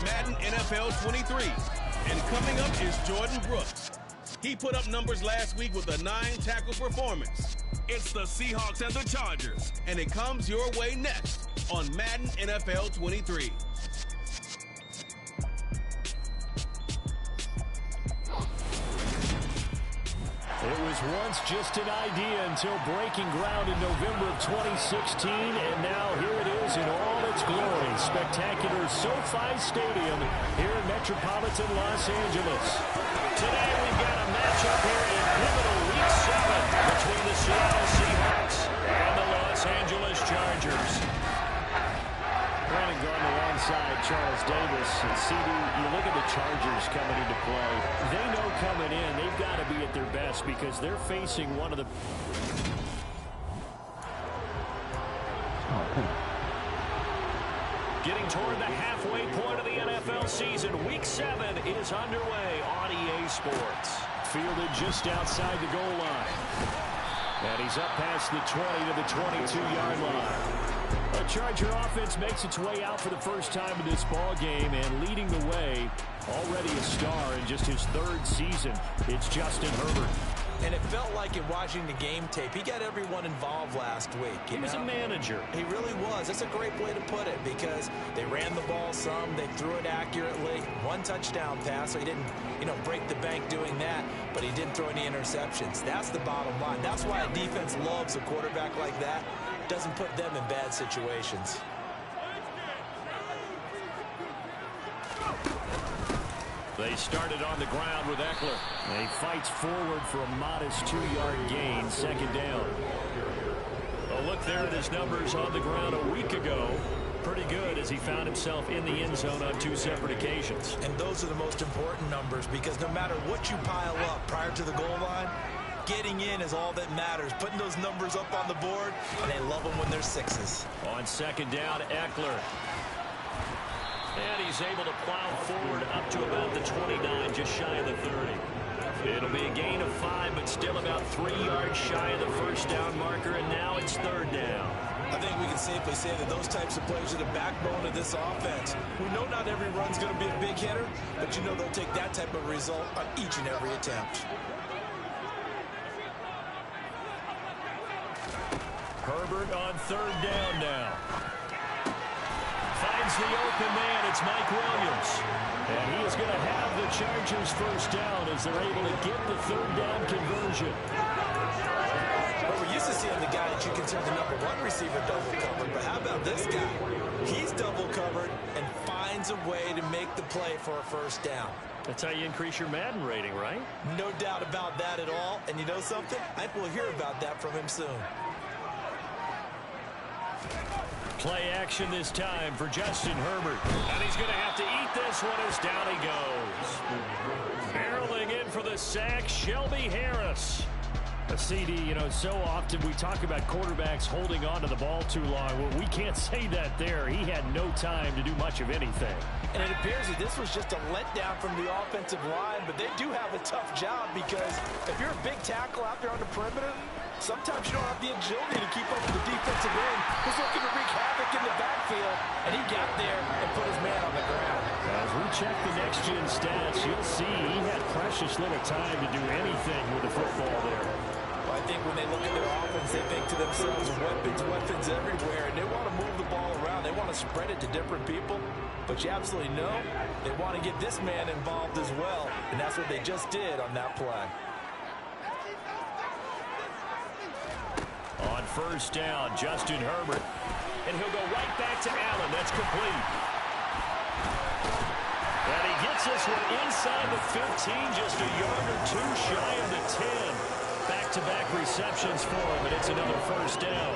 Madden NFL 23. And coming up is Jordan Brooks. He put up numbers last week with a 9-tackle performance. It's the Seahawks and the Chargers, and it comes your way next on Madden NFL 23. It was once just an idea until breaking ground in November of 2016, and now here it is in all its glory. Spectacular SoFi Stadium here in metropolitan Los Angeles. Today we've got a matchup here in pivotal Week 7 between the Seattle Seahawks and the Los Angeles Chargers. Brandon Gardner alongside Charles Davis. And CD, you look at the Chargers coming into play. They know coming in, they've got to be at their best because they're facing one of the... Getting toward the halfway point of the NFL season. Week 7 is underway on EA Sports. Fielded just outside the goal line. And he's up past the 20 to the 22-yard line. The Charger offense makes its way out for the first time in this ball game, and leading the way, already a star in just his 3rd season, it's Justin Herbert. And it felt like in watching the game tape, he got everyone involved last week. He was a manager. He really was. That's a great way to put it because they ran the ball some, they threw it accurately. 1 touchdown pass, so he didn't, break the bank doing that, but he didn't throw any interceptions. That's the bottom line. That's why a defense loves a quarterback like that. Doesn't put them in bad situations. They started on the ground with Eckler. And he fights forward for a modest 2-yard gain, 2nd down. A look there at his numbers on the ground a week ago. Pretty good as he found himself in the end zone on 2 separate occasions. And those are the most important numbers because no matter what you pile up prior to the goal line, getting in is all that matters. Putting those numbers up on the board, and they love them when they're 6s. On 2nd down, Eckler. And he's able to plow forward up to about the 29, just shy of the 30. It'll be a gain of 5, but still about 3 yards shy of the first down marker, and now it's 3rd down. I think we can safely say that those types of plays are the backbone of this offense. We know not every run's going to be a big hitter, but they'll take that type of result on each and every attempt. Herbert on 3rd down now. Finds the open man. It's Mike Williams. And he is going to have the Chargers first down as they're able to get the 3rd down conversion. Well, we're used to seeing the guy that you consider the #1 receiver double covered, but how about this guy? He's double covered and finds a way to make the play for a first down. That's how you increase your Madden rating, right? No doubt about that at all. And you know something? I think we'll hear about that from him soon. Play action this time for Justin Herbert. And he's going to have to eat this one as down he goes. Barreling in for the sack, Shelby Harris. A CD, so often we talk about quarterbacks holding on to the ball too long. Well, we can't say that there. He had no time to do much of anything. And it appears that this was just a letdown from the offensive line, but they do have a tough job because if you're a big tackle out there on the perimeter, sometimes you don't have the agility to keep up with the defensive end who's looking to wreak havoc in the backfield, and he got there and put his man on the ground. As we check the next-gen stats, you'll see he had precious little time to do anything with the football there. Well, I think when they look at their offense, they think to themselves, weapons everywhere, and they want to move the ball around. They want to spread it to different people, but you absolutely know they want to get this man involved as well, and that's what they just did on that play. On 1st down, Justin Herbert. And he'll go right back to Allen. That's complete. And he gets this one inside the 15, just a yard or 2 shy of the 10. Back-to-back receptions for him, and it's another 1st down.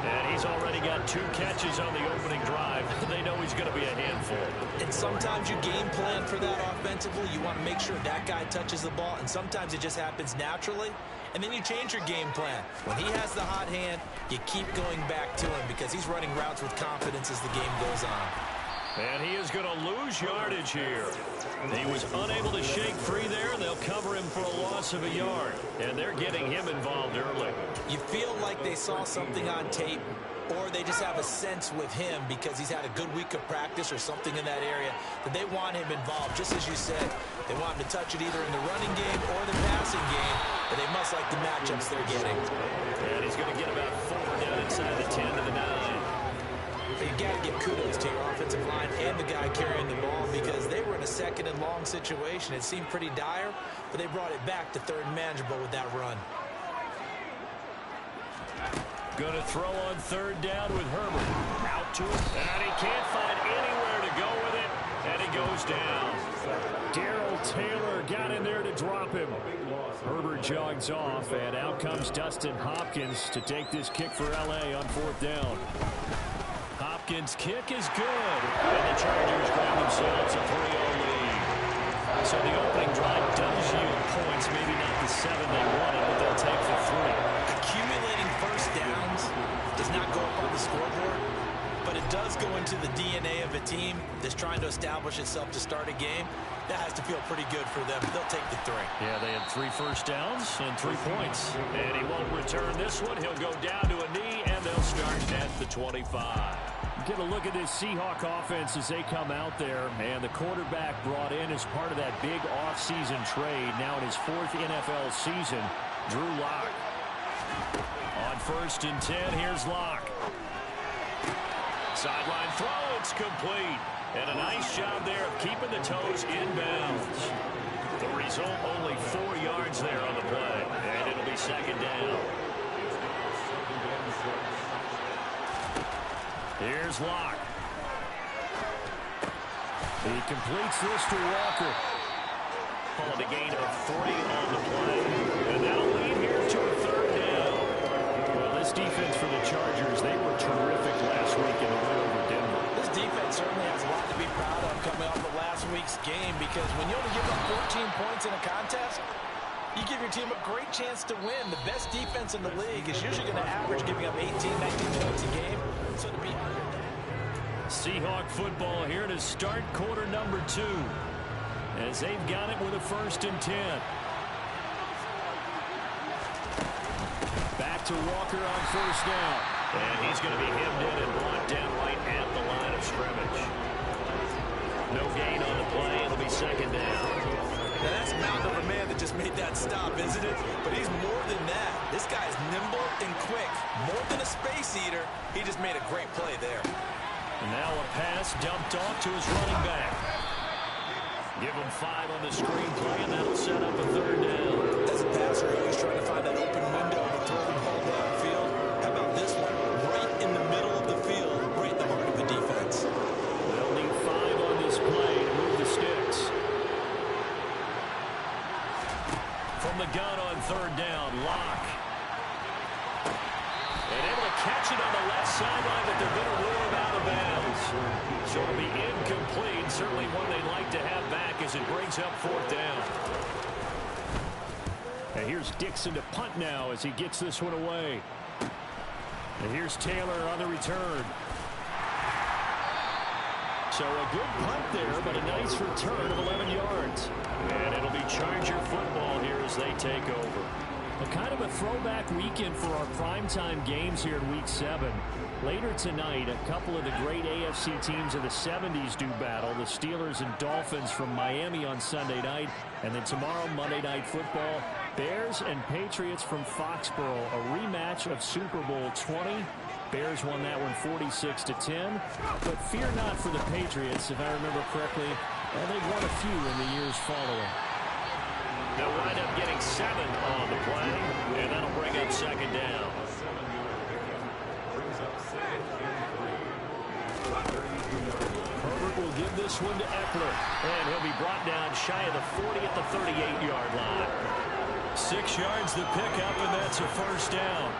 And he's already got 2 catches on the opening drive. They know he's going to be a handful. And sometimes you game plan for that offensively. You want to make sure that guy touches the ball, and sometimes it just happens naturally. And then you change your game plan. When he has the hot hand, you keep going back to him because he's running routes with confidence as the game goes on. And he is going to lose yardage here. He was unable to shake free there. They'll cover him for a loss of a yard. And they're getting him involved early. You feel like they saw something on tape, or they just have a sense with him because he's had a good week of practice or something in that area that they want him involved. Just as you said, they want him to touch it either in the running game or the passing game, but they must like the matchups they're getting. And he's going to get about 4 down inside the 10 to the 9. You got to give kudos to your offensive line and the guy carrying the ball because they were in a second and long situation. It seemed pretty dire, but they brought it back to third and manageable with that run. Going to throw on third down with Herbert. Out to it, and he can't find anywhere to go with it, and he goes down. Darrell Taylor got in there to drop him. Herbert jogs off, and out comes Dustin Hopkins to take this kick for L.A. on fourth down. Hopkins' kick is good, and the Chargers grab themselves a 3-0 lead. So the opening drive does yield points, maybe not the 7 they wanted, but they'll take the 3. Accumulating first downs does not go up on the scoreboard, but it does go into the DNA of a team that's trying to establish itself to start a game. That has to feel pretty good for them. They'll take the 3. Yeah, they had 3 first downs and 3 points. And he won't return this one. He'll go down to a knee, and they'll start at the 25. Get a look at this Seahawk offense as they come out there. And the quarterback brought in as part of that big offseason trade. Now in his 4th NFL season, Drew Lock. On 1st and 10, here's Lock. Sideline throw, it's complete. And a nice job there of keeping the toes inbounds. The result, only 4 yards there on the play. And it'll be second down. Here's Lock. He completes this to Walker. Called a gain of 3 on the play. And that'll lead here to a third down. Well, this defense for the Chargers, they were terrific last week in the win over Denver. This defense certainly has a lot to be proud of coming off of last week's game because when you only give up 14 points in a contest, you give your team a great chance to win. The best defense in the league is usually going to average giving up 18, 19 points a game. So to be Seahawk football here to start quarter number 2 as they've got it with a 1st and 10. Back to Walker on 1st down. And he's going to be hemmed in and brought down right at the line of scrimmage. No gain on the play. It'll be second down. Now that's a mountain of a man that just made that stop, isn't it? But he's more than that. This guy's nimble and quick. More than a space eater. He just made a great play there. And now a pass dumped off to his running back. Give him 5 on the screenplay, and that'll set up a third down. As a passer, he was trying to find that open window to throw the ball downfield. How about this one? Right in the middle of the field, right in the heart of the defense. They'll need 5 on this play to move the sticks. From the gun on third down, Lock. And able to catch it on the left sideline, but they're going to rule him out of bounds. So it'll be incomplete. Certainly one they'd like to have back as it brings up 4th down. And here's Dixon to punt now as he gets this one away. And here's Taylor on the return. So a good punt there, but a nice return of 11 yards. And it'll be Charger football here as they take over. A kind of a throwback weekend for our primetime games here in Week 7. Later tonight, a couple of the great AFC teams of the 70s do battle. The Steelers and Dolphins from Miami on Sunday night. And then tomorrow, Monday Night Football, Bears and Patriots from Foxborough. A rematch of Super Bowl 20. Bears won that one 46-10. But fear not for the Patriots, if I remember correctly. Well, they've won a few in the years following. They'll wind up getting 7 on the play, and that'll bring up second down. Herbert will give this one to Eckler, and he'll be brought down shy of the 40 at the 38-yard line. 6 yards the pickup, and that's a first down.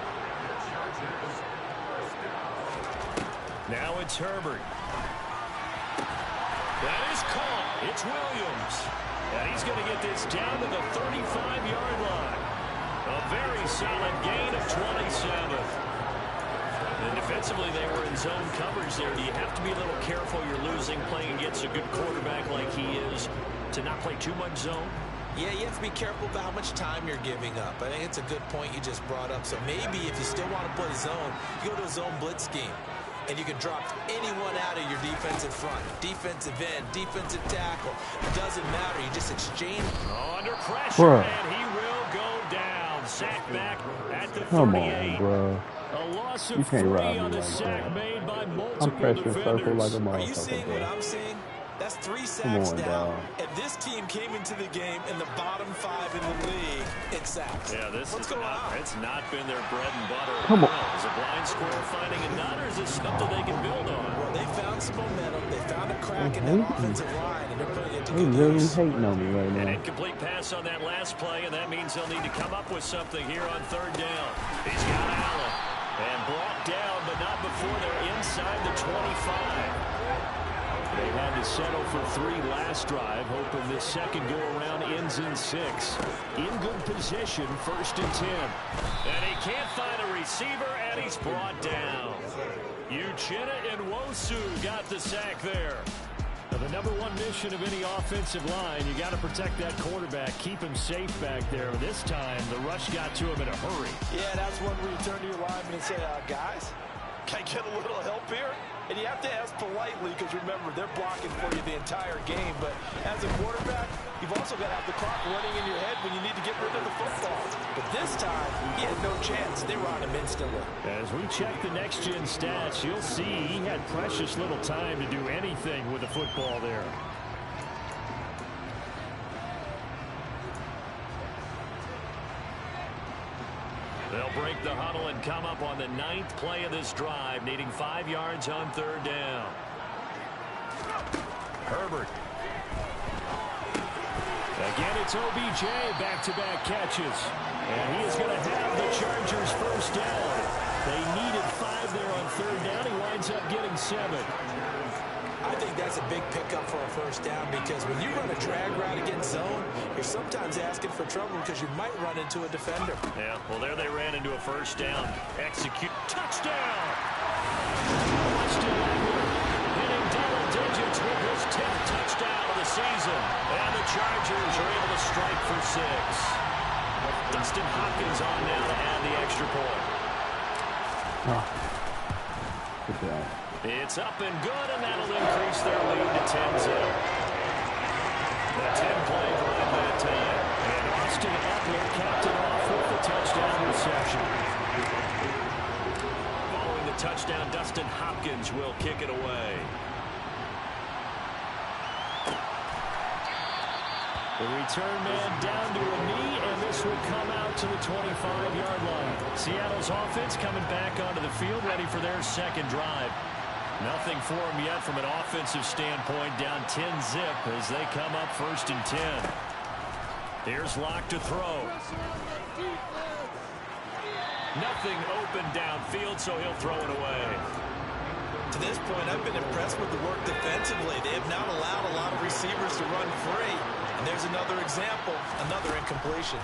Now it's Herbert. That is caught. It's Williams. And he's going to get this down to the 35-yard line. A very solid gain of 27. The defensive Defensively, they were in zone coverage there. Do you have to be a little careful you're losing playing against a good quarterback like he is to not play too much zone? Yeah, you have to be careful about how much time you're giving up. I think it's a good point you just brought up. So maybe if you still want to play zone, you go to a zone blitz scheme. And you can drop anyone out of your defensive front. Defensive end, defensive tackle. It doesn't matter. You just exchange. Oh, under pressure, and he will go down. Sack back at the 38. Come on, bro. A loss of You can't 3 rob me on the like sack that. made by multiple I'm pressing circle like a defenders. Are you seeing motherfucker, what bro. I'm seeing? That's 3 Come sacks on, down. dog. And this team came into the game in the bottom 5 in the league in sacks. Yeah, What's going on? It's not been their bread and butter. Come on. Is a blind square finding a nut, or is this something they can build on? Well, they found some momentum. They found a crack in They that hate me. offensive line, and they're putting it to They good really use. hating on me right An now. incomplete pass on that last play, and that means they'll need to come up with something here on 3rd down. He's got Allen. And brought down, but not before they're inside the 25. They had to settle for 3 last drive, hoping this second go-around ends in 6. In good position, 1st and 10. And he can't find a receiver, and he's brought down. Uchenna and Nwosu got the sack there. Now, the #1 mission of any offensive line, you got to protect that quarterback, keep him safe back there. This time, the rush got to him in a hurry. Yeah, that's when we turn to your lineman and say, guys, can I get a little help here? And you have to ask politely because, remember, they're blocking for you the entire game. But as a quarterback, you've also got to have the clock running in your head when you need to get rid of the football. But this time, he had no chance. They were on him instantly. As we check the next-gen stats, you'll see he had precious little time to do anything with the football there. They'll break the huddle and come up on the 9th play of this drive, needing 5 yards on 3rd down. Herbert. Again, it's OBJ, back-to-back catches. And he is going to have the Chargers first down. They needed 5 there on 3rd down. He winds up getting 7. I think that's a big pickup for a first down because when you run a drag route against zone, you're sometimes asking for trouble because you might run into a defender. Yeah, well, there they ran into a first down. Execute. Touchdown! Austin Eckler hitting double digits with his 10th touchdown of the season. And the Chargers are able to strike for 6. Dustin Hopkins on now to add the extra point. Oh. Good job. It's up and good, and that'll increase their lead to 10-0. The 10-play drive that time. And Austin Eckler capped it off with the touchdown reception. Following the touchdown, Dustin Hopkins will kick it away. The return man down to a knee, and this will come out to the 25-yard line. Seattle's offense coming back onto the field, ready for their second drive. Nothing for them yet from an offensive standpoint, down 10-zip as they come up 1st and 10. Here's Locke to throw. Nothing open downfield, so he'll throw it away. To this point, I've been impressed with the work defensively. They have not allowed a lot of receivers to run free. And there's another example, another incompletion.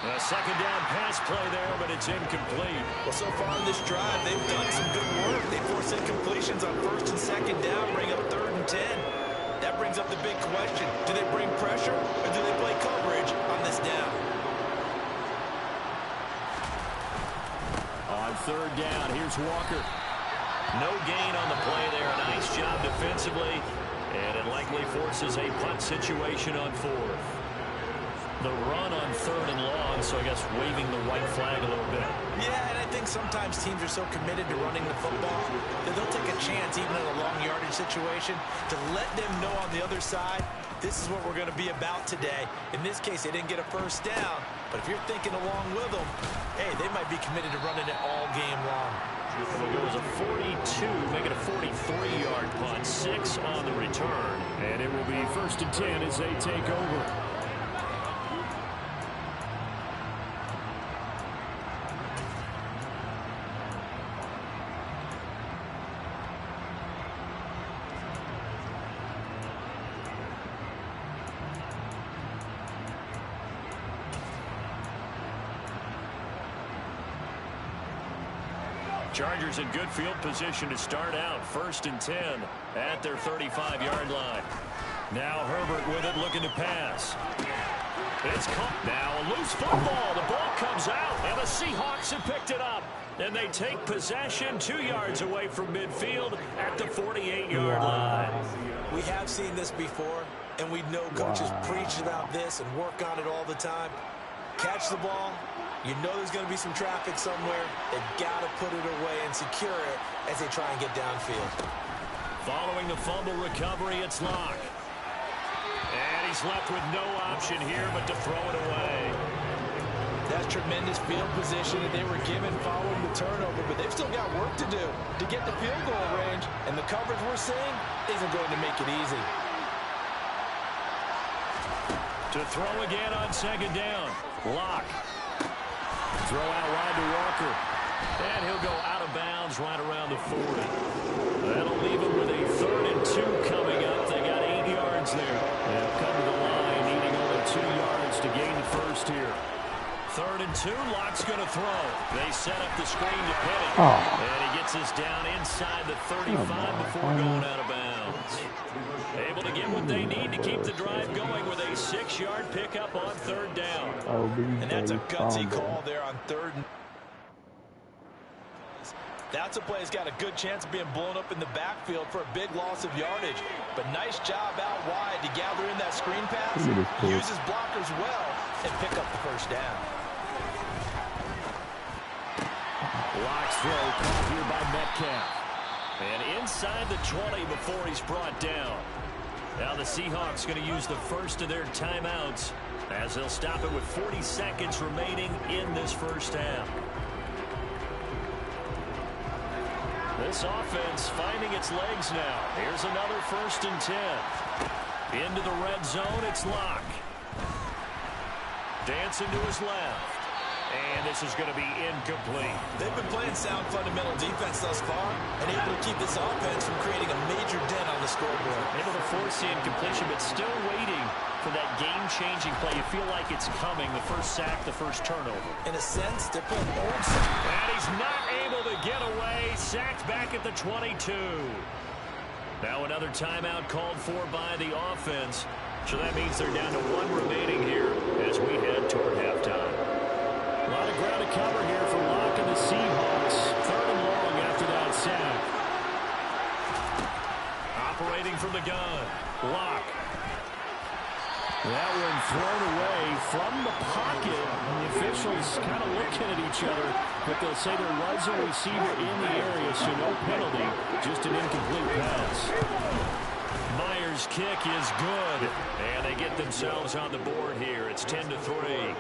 A second down pass play there, but it's incomplete. Well, so far in this drive, they've done some good work. They force incompletions on 1st and 2nd down, bring up 3rd and 10. That brings up the big question. Do they bring pressure or do they play coverage on this down? On 3rd down, here's Walker. No gain on the play there. Nice job defensively. And it likely forces a punt situation on 4th. The run on 3rd and long, so I guess waving the white flag a little bit. Yeah, and I think sometimes teams are so committed to running the football that they'll take a chance, even in a long yardage situation, to let them know on the other side, this is what we're going to be about today. In this case, they didn't get a first down, but if you're thinking along with them, hey, they might be committed to running it all game long. It goes a 42, make it a 43-yard punt, 6 on the return, and it will be 1st and 10 as they take over. Chargers in good field position to start out. 1st and 10 at their 35-yard line. Now Herbert with it, looking to pass. It's caught. Now a loose football. The ball comes out, and the Seahawks have picked it up. And they take possession 2 yards away from midfield at the 48-yard line. We have seen this before, and we know coaches preach about this and work on it all the time. Catch the ball. You know there's going to be some traffic somewhere. They've got to put it away and secure it as they try and get downfield. Following the fumble recovery, it's Locke. And he's left with no option here but to throw it away. That's tremendous field position that they were given following the turnover, but they've still got work to do to get the field goal range, and the coverage we're seeing isn't going to make it easy. To throw again on 2nd down. Locke. Throw out wide to Walker. And he'll go out of bounds right around the 40. That'll leave him with a 3rd and 2 coming up. They got 8 yards there. They'll come to the line, needing only 2 yards to gain the first here. 3rd and 2, Locke's going to throw. They set up the screen to pin it. And he gets us down inside the 35 before going out of bounds. Able to get what they need to keep the drive going with a 6-yard pickup on 3rd down. And that's a gutsy call there on 3rd. That's a play that's got a good chance of being blown up in the backfield for a big loss of yardage. But nice job out wide to gather in that screen pass, use his blockers well, and pick up the 1st down. Locke's throw caught here by Metcalf. And inside the 20 before he's brought down. Now the Seahawks going to use the first of their timeouts as they'll stop it with 40 seconds remaining in this 1st half. This offense finding its legs now. Here's another 1st and 10. Into the red zone, it's Locke. Dancing to his left. And this is going to be incomplete. They've been playing sound fundamental defense thus far and able to keep this offense from creating a major dent on the scoreboard. Able to force the incompletion, but still waiting for that game-changing play. You feel like it's coming, the first sack, the first turnover. In a sense, they're playing old school. And he's not able to get away. Sacked back at the 22. Now another timeout called for by the offense. So that means they're down to 1 remaining here as we head toward halftime. A lot of ground to cover here for Locke and the Seahawks. 3rd and long after that sack. Operating from the gun. Locke. That one thrown away from the pocket. And the officials kind of looking at each other, but they'll say there was a receiver in the area, so no penalty, just an incomplete pass. Myers' kick is good, and they get themselves on the board here. It's 10-3.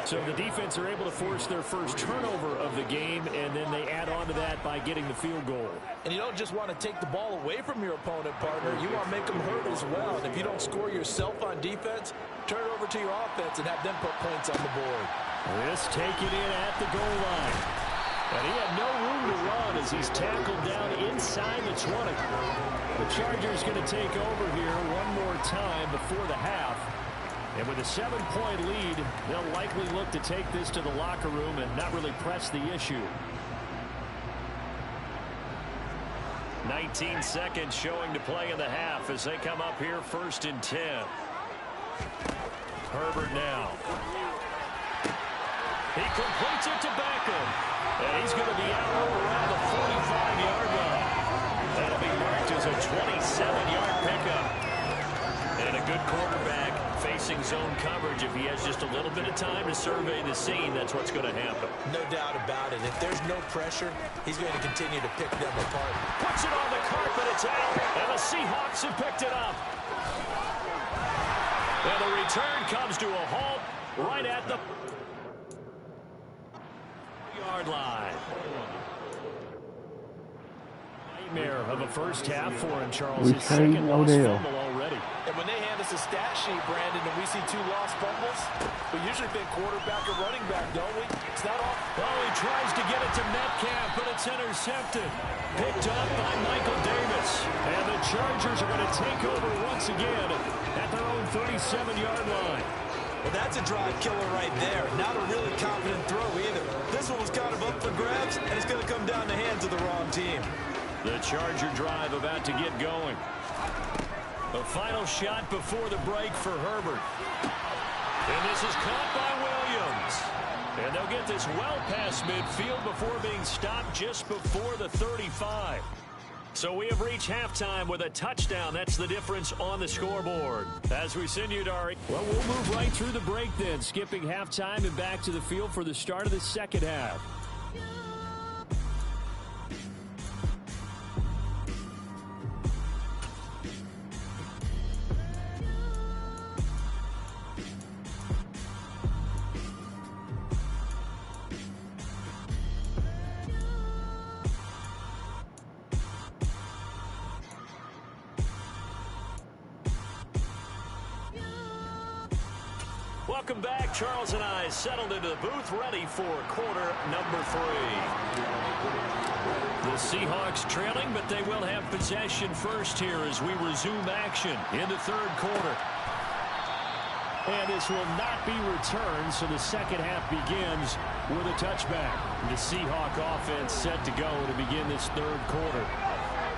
So the defense are able to force their first turnover of the game, and then they add on to that by getting the field goal. And you don't just want to take the ball away from your opponent, partner. You want to make them hurt as well. And if you don't score yourself on defense, turn it over to your offense and have them put points on the board. This taken in at the goal line. And he had no room to run as he's tackled down inside the 20. The Chargers going to take over here one more time before the half. And with a 7-point lead, they'll likely look to take this to the locker room and not really press the issue. 19 seconds showing to play in the half as they come up here 1st and 10. Herbert now. He completes it to Beckham. And he's going to be out around the 45-yard line. That'll be marked as a 27-yard pickup. And a good quarterback facing zone coverage. If he has just a little bit of time to survey the scene, that's what's going to happen. No doubt about it. If there's no pressure, he's going to continue to pick them apart. Puts it on the carpet. It's out. And the Seahawks have picked it up. And the return comes to a halt right at the yard line. Nightmare of a first half for him, Charles. His second lost fumble already. And when they hand us a stat sheet, Brandon, and we see 2 lost fumbles, we usually think quarterback or running back, don't we? It's not all. Oh, he tries to get it to Metcalf, but it's intercepted. Picked up by Michael Davis. And the Chargers are going to take over once again at their own 37-yard line. Well, that's a drive killer right there. Not a really confident throw either. This one was kind of up for grabs, and it's going to come down the hands of the wrong team. The Charger drive about to get going. The final shot before the break for Herbert. And this is caught by Williams. And they'll get this well past midfield before being stopped just before the 35. So we have reached halftime with a touchdown. That's the difference on the scoreboard. As we send you to our... Well, we'll move right through the break then, skipping halftime and back to the field for the start of the second half. Welcome back. Charles and I settled into the booth, ready for quarter number 3. The Seahawks trailing, but they will have possession first here as we resume action in the third quarter. And this will not be returned, so the second half begins with a touchback. The Seahawk offense set to go to begin this third quarter.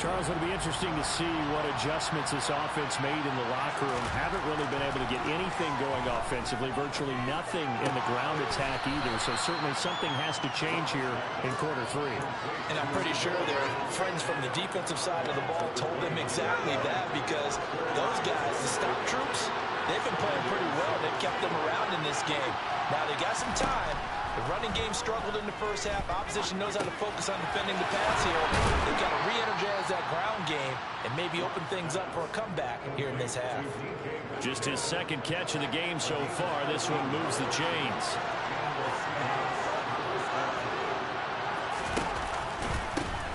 Charles, it'll be interesting to see what adjustments this offense made in the locker room. Haven't really been able to get anything going offensively, virtually nothing in the ground attack either. So certainly something has to change here in quarter 3. And I'm pretty sure their friends from the defensive side of the ball told them exactly that, because those guys, the stop troops, they've been playing pretty well. They've kept them around in this game. Now they got some time. The running game struggled in the first half. Opposition knows how to focus on defending the pass here. They've got to re-energize that ground game and maybe open things up for a comeback here in this half. Just his second catch of the game so far. This one moves the chains.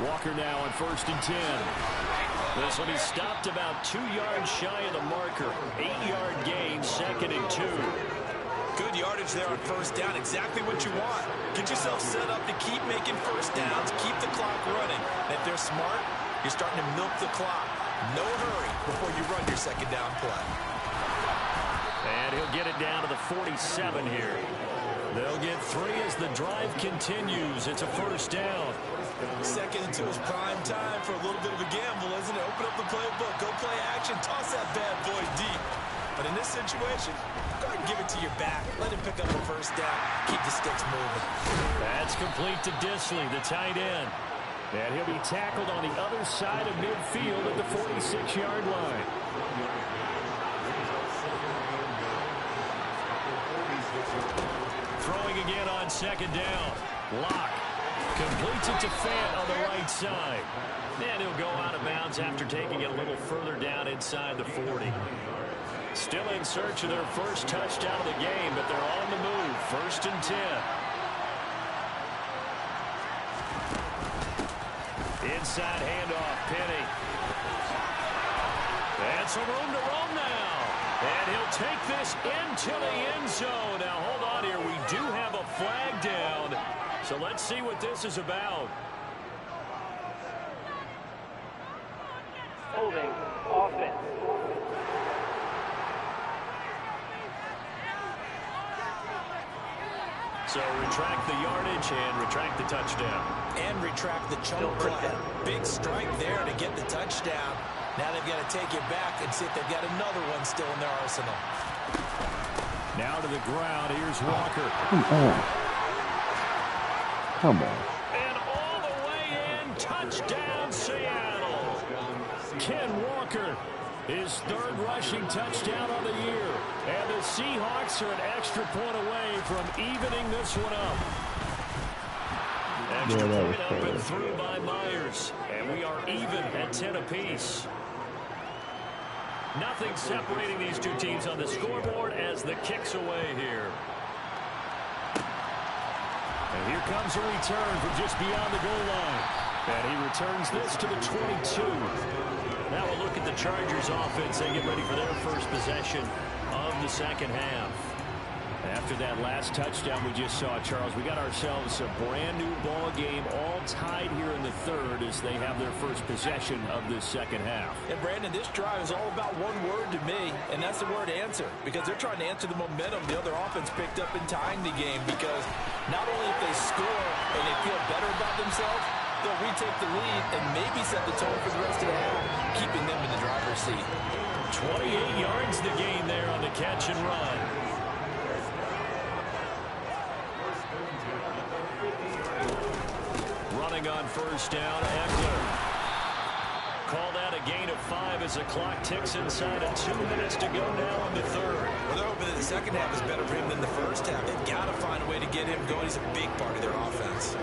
Walker now on 1st and 10. This will be stopped about 2 yards shy of the marker. 8-yard gain, 2nd and 2. Good yardage there on first down. Exactly what you want. Get yourself set up to keep making first downs, keep the clock running. And if they're smart, you're starting to milk the clock. No hurry before you run your second down play. And he'll get it down to the 47 here. They'll get 3 as the drive continues. It's a first down. 2nd and 2 is prime time for a little bit of a gamble, isn't it? Open up the playbook, go play action, toss that bad boy deep. But in this situation, go ahead and give it to your back. Let him pick up the first down. Keep the sticks moving. That's complete to Disley, the tight end. And he'll be tackled on the other side of midfield at the 46-yard line. Throwing again on 2nd down. Lock completes it to Fant on the right side. And he'll go out of bounds after taking it a little further down inside the 40. Still in search of their first touchdown of the game, but they're on the move. 1st and 10. Inside handoff, Penny. And some room to roam now. And he'll take this into the end zone. Now, hold on here. We do have a flag down. So let's see what this is about. Holding offense. So retract the yardage and retract the touchdown. And retract the chunk play. Big strike there to get the touchdown. Now they've got to take it back and see if they've got another one still in their arsenal. Now to the ground. Here's Walker. Come on. And all the way in. Touchdown, Seattle. Ken Walker, his 3rd rushing touchdown of the year. And the Seahawks are an extra point away from evening this one up. Extra point up and through by Myers. And we are even at 10 apiece. Nothing separating these two teams on the scoreboard as the kick's away here. And here comes a return from just beyond the goal line. And he returns this to the 22. Now we'll look at the Chargers offense. They get ready for their first possession of the second half. After that last touchdown we just saw, Charles, we got ourselves a brand new ball game, all tied here in the third as they have their first possession of this second half. And Brandon, this drive is all about one word to me, and that's the word answer, because they're trying to answer the momentum the other offense picked up in tying the game, because not only if they score and they feel better about themselves, they'll retake the lead and maybe set the tone for the rest of the half, keeping them in the driver's seat. 28 yards the gain there on the catch and run. Running on first down, Eckler. Call that a gain of 5 as the clock ticks inside of 2 minutes to go now in the third. Well, they're hoping that the second half is better for him than the first half. They've got to find a way to get him going. He's a big part of their offense.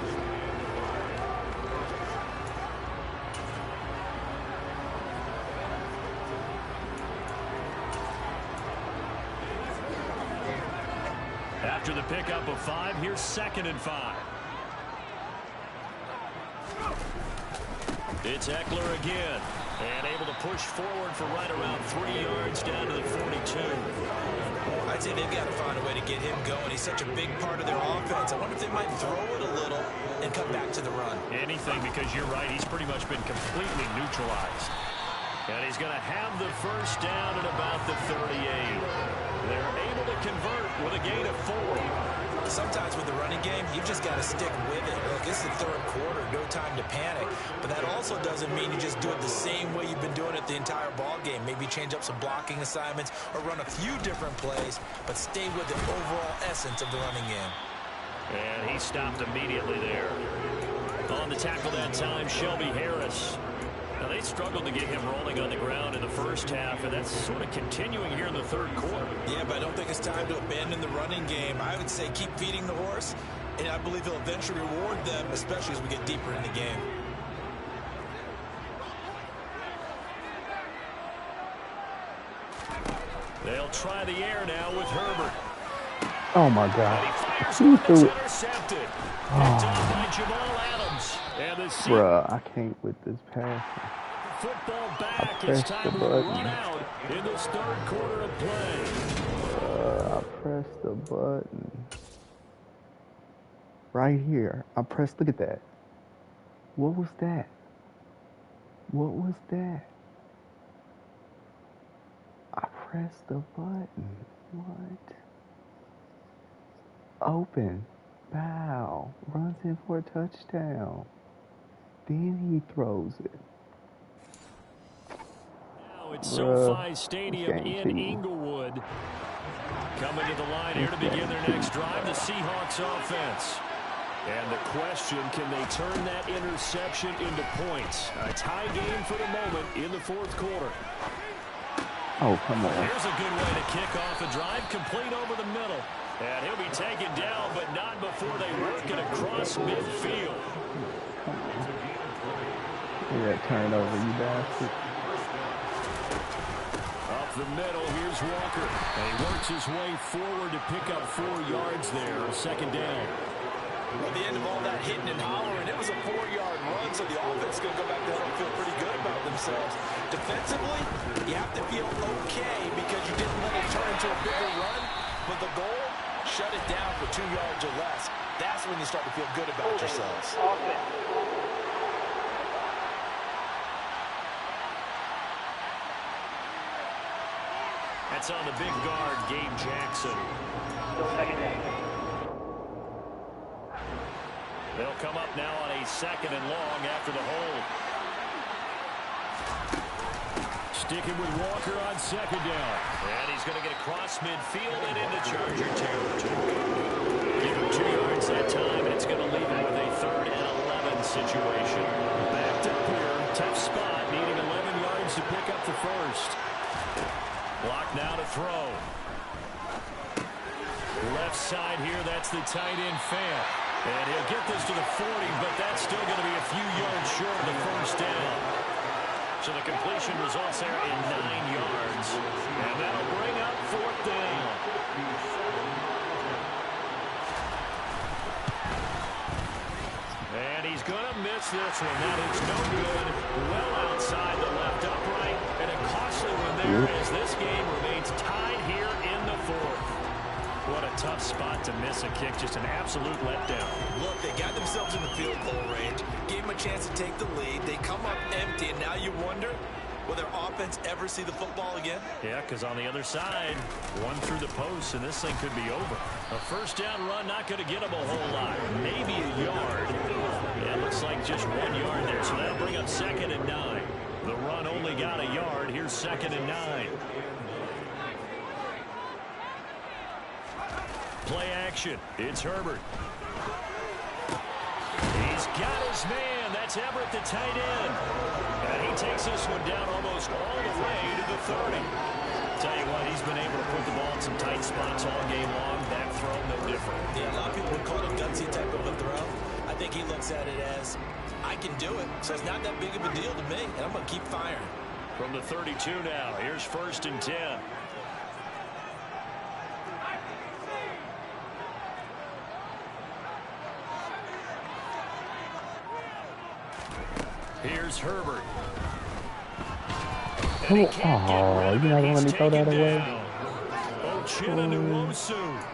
After the pickup of 5, here's 2nd and 5. It's Eckler again, and able to push forward for right around 3 yards down to the 42. I'd say they've got to find a way to get him going. He's such a big part of their offense. I wonder if they might throw it a little and come back to the run. Anything, because you're right, he's pretty much been completely neutralized. And he's going to have the first down at about the 38. They're able to convert with a gain of 4. Sometimes with the running game, you've just got to stick with it. Look, it's the third quarter, no time to panic. But that also doesn't mean you just do it the same way you've been doing it the entire ball game. Maybe change up some blocking assignments or run a few different plays, but stay with the overall essence of the running game. And he stopped immediately there. On the tackle that time, Shelby Harris. Now, they struggled to get him rolling on the ground in the first half, and that's sort of continuing here in the third quarter. Yeah, but I don't think it's time to abandon the running game. I would say keep feeding the horse, and I believe he'll eventually reward them, especially as we get deeper in the game. They'll try the air now with Herbert. Oh, my God. And he fires He one that's threw it. intercepted. Picked off by Jamal Adams. And the Bruh, I can't with this pass. football back. I It's pressed time the to button. run out in this third quarter of play. I pressed the button. Right here. I pressed, look at that. What was that? What was that? I pressed the button. What? Open. Bow. Runs in for a touchdown. Then he throws it. Now it's Bruh, SoFi Stadium this in game cheating. Inglewood. Coming to the line here to begin their next drive, the Seahawks offense. And the question, can they turn that interception into points? A tie game for the moment in the fourth quarter. Oh, come on. Here's a good way to kick off a drive, complete over the middle. And he'll be taken down, but not before they work it across midfield. Look at that turnover, you bastard. Up the middle, here's Walker. And he works his way forward to pick up 4 yards there, second down. At the end of all that hitting and hollering, it was a 4-yard run, so the offense is going to go back there and feel pretty good about themselves. Defensively, you have to feel okay because you didn't let it turn into a bigger run, but the goal, shut it down for 2 yards or less. That's when you start to feel good about yourselves. That's on the big guard, Gabe Jackson. They'll come up now on a 2nd and long after the hold. Sticking with Walker on 2nd down. And he's going to get across midfield and into Charger territory. Give him 2 yards that time, and it's going to leave him with a 3rd and 11 situation. Backed up here, tough spot, needing 11 yards to pick up the first. Block now to throw. Left side here, that's the tight end Fan. And he'll get this to the 40, but that's still going to be a few yards short of the first down. So the completion results there in 9 yards. And that'll bring up 4th down. And he's going to miss this one. That is no good. Well outside the left upright. And a costly one there as this game remains tied here in the 4th. What a tough spot to miss a kick. Just an absolute letdown. Look, they got themselves in the field goal range, gave them a chance to take the lead. They come up empty, and now you wonder, will their offense ever see the football again? Yeah, because on the other side, one through the post, and this thing could be over. A first down run, not going to get them a whole lot. Maybe a yard. Yeah, it looks like just 1 yard there, so that'll bring up 2nd and 9. The run only got a yard. Here's 2nd and 9. Play action. It's Herbert. He's got his man. That's Everett, the tight end. And he takes this one down almost all the way to the 30. Tell you what, he's been able to put the ball in some tight spots all game long. That throw, no different. Yeah, a lot of people would call it a gutsy type of a throw. I think he looks at it as, I can do it, so it's not that big of a deal to me, and I'm going to keep firing. From the 32 now, here's 1st and 10. Here's Herbert. Oh, you're not going to let me throw that away?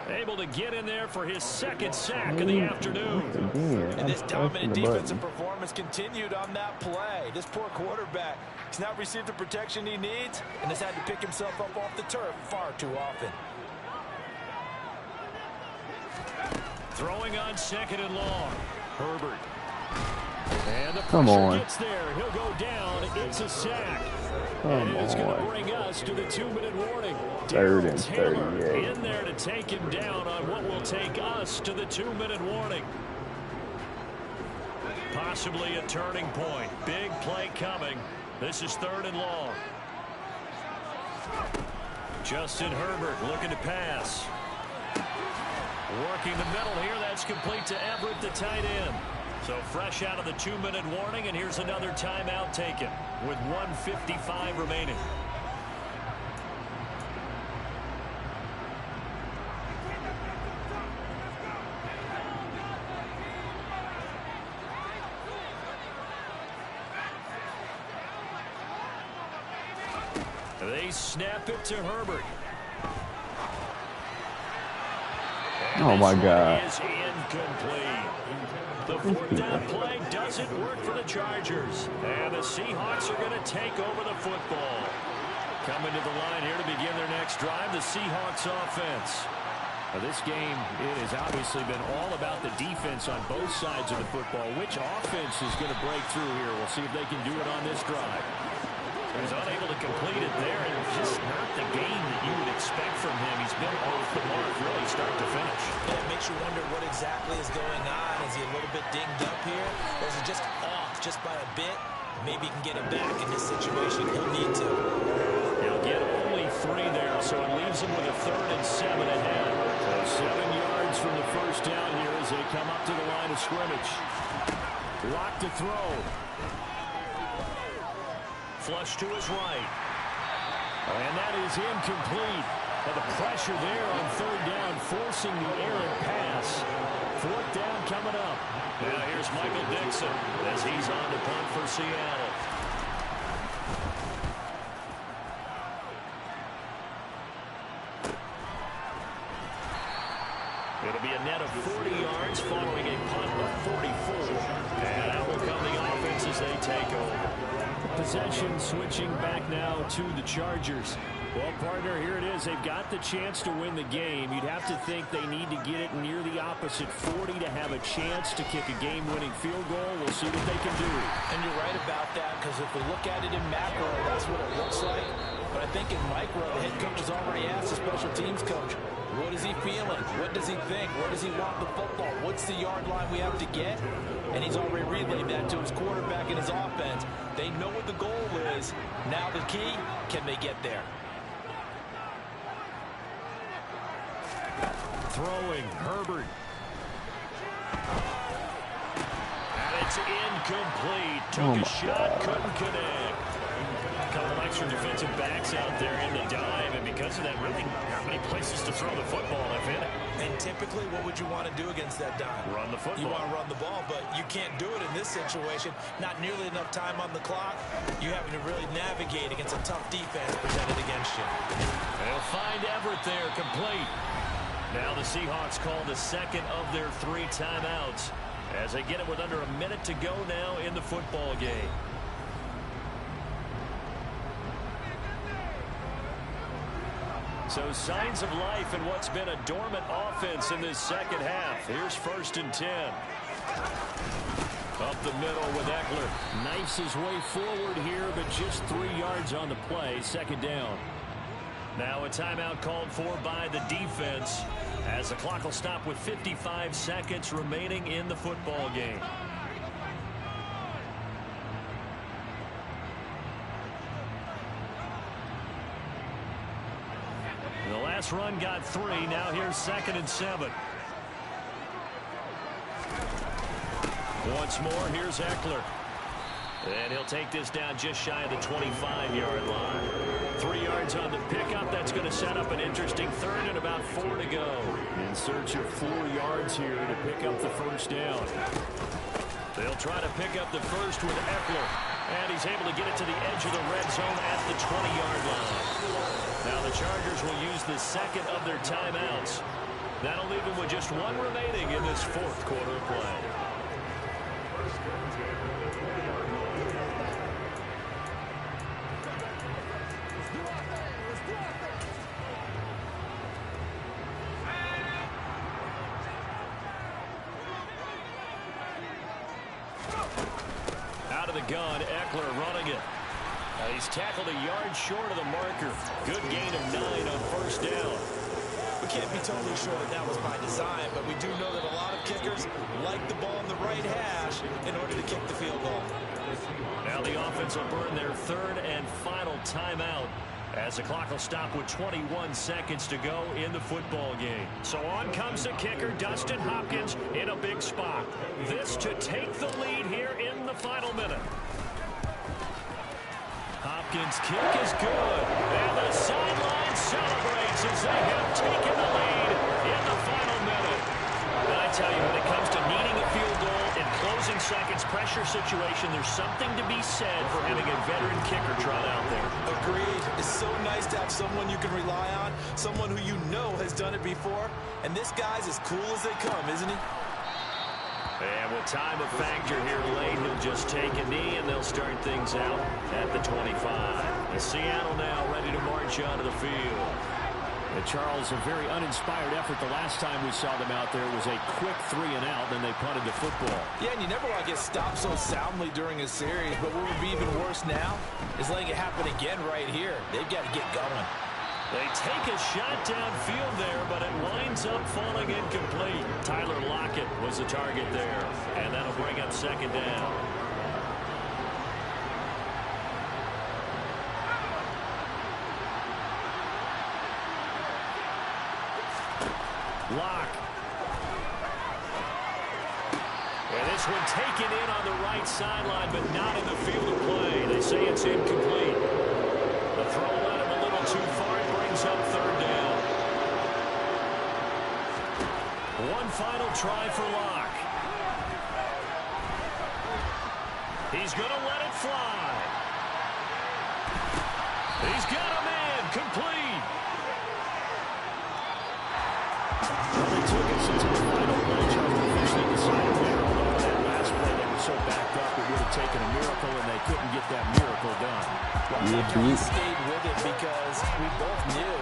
Able to get in there for his 2nd sack of the afternoon. And this dominant defensive performance continued on that play. This poor quarterback has not received the protection he needs and has had to pick himself up off the turf far too often. Throwing on 2nd and long. Herbert. And the Come on. gets there. He'll go down. It's a sack. Come It's going to on. bring us to the 2-minute warning. 3rd and Taylor 38. in there to take him down on what will take us to the 2-minute warning. Possibly a turning point. Big play coming. This is 3rd and long. Justin Herbert looking to pass. Working the middle here. That's complete to Everett, the tight end. So fresh out of the 2-minute warning, and here's another timeout taken with 1:55 remaining. They snap it to Herbert. Oh, my God. Is incomplete. The 4th down play doesn't work for the Chargers. And the Seahawks are going to take over the football. Coming to the line here to begin their next drive, the Seahawks offense. Now, this game, it has obviously been all about the defense on both sides of the football. Which offense is going to break through here? We'll see if they can do it on this drive. He was unable to complete it there, and just not the game that you would expect from him. He's been off the mark really start to finish. Yeah, it makes you wonder what exactly is going on. Is he a little bit dinged up here? Or is he just off just by a bit? Maybe he can get him back in this situation. He'll need to. He'll get only 3 there, so it leaves him with a 3rd and 7 ahead. So 7 yards from the first down here as they come up to the line of scrimmage. Lock to throw. Flush to his right. And that is incomplete. But the pressure there on 3rd down, forcing the errant pass. 4th down coming up. Now here's Michael Dixon as he's on to punt for Seattle. It'll be a net of 40 yards following a punt of 44. And out will come the offense as they take over. Possession switching back now to the Chargers. Well, partner, here it is. They've got the chance to win the game. You'd have to think they need to get it near the opposite 40 to have a chance to kick a game-winning field goal. We'll see what they can do. And you're right about that, because if we look at it in macro, that's what it looks like. But I think in micro, the head coach has already asked the special teams coach, what is he feeling? What does he think? Where does he want the football? What's the yard line we have to get? And he's already relayed that to his quarterback and his offense. They know what the goal is. Now the key, can they get there? Throwing, Herbert. And it's incomplete. Took a shot, couldn't connect. A couple extra defensive backs out there in the dime, and because of that, really not many places to throw the football if in it. And typically, what would you want to do against that dime? Run the football. You want to run the ball, but you can't do it in this situation. Not nearly enough time on the clock. You having to really navigate against a tough defense presented against you. They'll find Everett there, complete. Now the Seahawks call the second of their 3 timeouts as they get it with under a minute to go now in the football game. So signs of life in what's been a dormant offense in this second half. Here's 1st and 10. Up the middle with Eckler. Knifes his way forward here, but just 3 yards on the play. 2nd down. Now a timeout called for by the defense as the clock will stop with 55 seconds remaining in the football game. The last run got 3. Now here's 2nd and 7. Once more, here's Eckler. And he'll take this down just shy of the 25-yard line. 3 yards on the pickup. That's going to set up an interesting 3rd and about 4 to go. In search of 4 yards here to pick up the 1st down. They'll try to pick up the 1st with Eckler. And he's able to get it to the edge of the red zone at the 20-yard line. Now the Chargers will use the 2nd of their timeouts. That'll leave them with just 1 remaining in this 4th quarter of play. Out of the gun, Eckler running it. He's tackled a yard short of the marker. Good gain of 9 on 1st down. We can't be totally sure that that was by design, but we do know that a lot of kickers like the ball in the right hash in order to kick the field goal. Now the offense will burn their 3rd and final timeout as the clock will stop with 21 seconds to go in the football game. So on comes the kicker, Dustin Hopkins, in a big spot. This to take the lead here in the final minute. Hopkins' kick is good. And the sideline celebrates as they have taken the lead in the final minute. And I tell you, when it comes to needing a field goal in closing seconds, pressure situation, there's something to be said for having a veteran kicker trot out there. Agreed. It's so nice to have someone you can rely on, someone who you know has done it before. And this guy's as cool as they come, isn't he? And with time of factor here late, he'll just take a knee, and they'll start things out at the 25. And Seattle now ready to march onto the field. And Charles, a very uninspired effort the last time we saw them out there. It was a quick 3 and out, then they punted the football. Yeah, and you never want to get stopped so soundly during a series, but what would be even worse now is letting it happen again right here. They've got to get going. They take a shot downfield there, but it winds up falling incomplete. Tyler Lockett was the target there, and that'll bring up 2nd down. Lock. And this one taken in on the right sideline, but not in the field of play. They say it's incomplete. The throw led him a little too far. It brings up 3rd down. One final try for Locke. He's going to let it fly. He's got a man. Complete. Well, they took it since the final play. Charles officially decided there. Although that last play, they were so backed up, it would have taken a miracle, and they couldn't get that miracle done. Well, we stayed with it because we both knew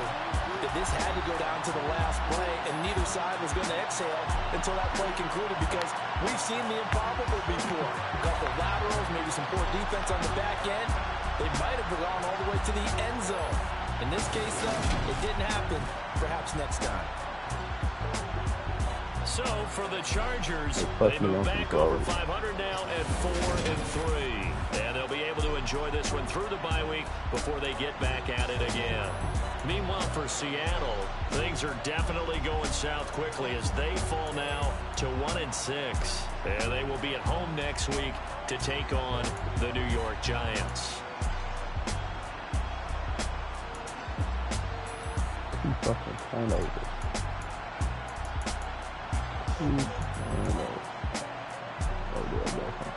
that this had to go down to the last play, and neither side was going to exhale until that play concluded, because we've seen the improbable before. A couple of laterals, maybe some poor defense on the back end. They might have gone all the way to the end zone. In this case, though, it didn't happen. Perhaps next time. So for the Chargers, they move back over 500 now at 4-3. And they'll be able to enjoy this one through the bye week before they get back at it again. Meanwhile, for Seattle, things are definitely going south quickly as they fall now to 1-6. And they will be at home next week to take on the New York Giants. Fucking turnovers. Oh, there we go.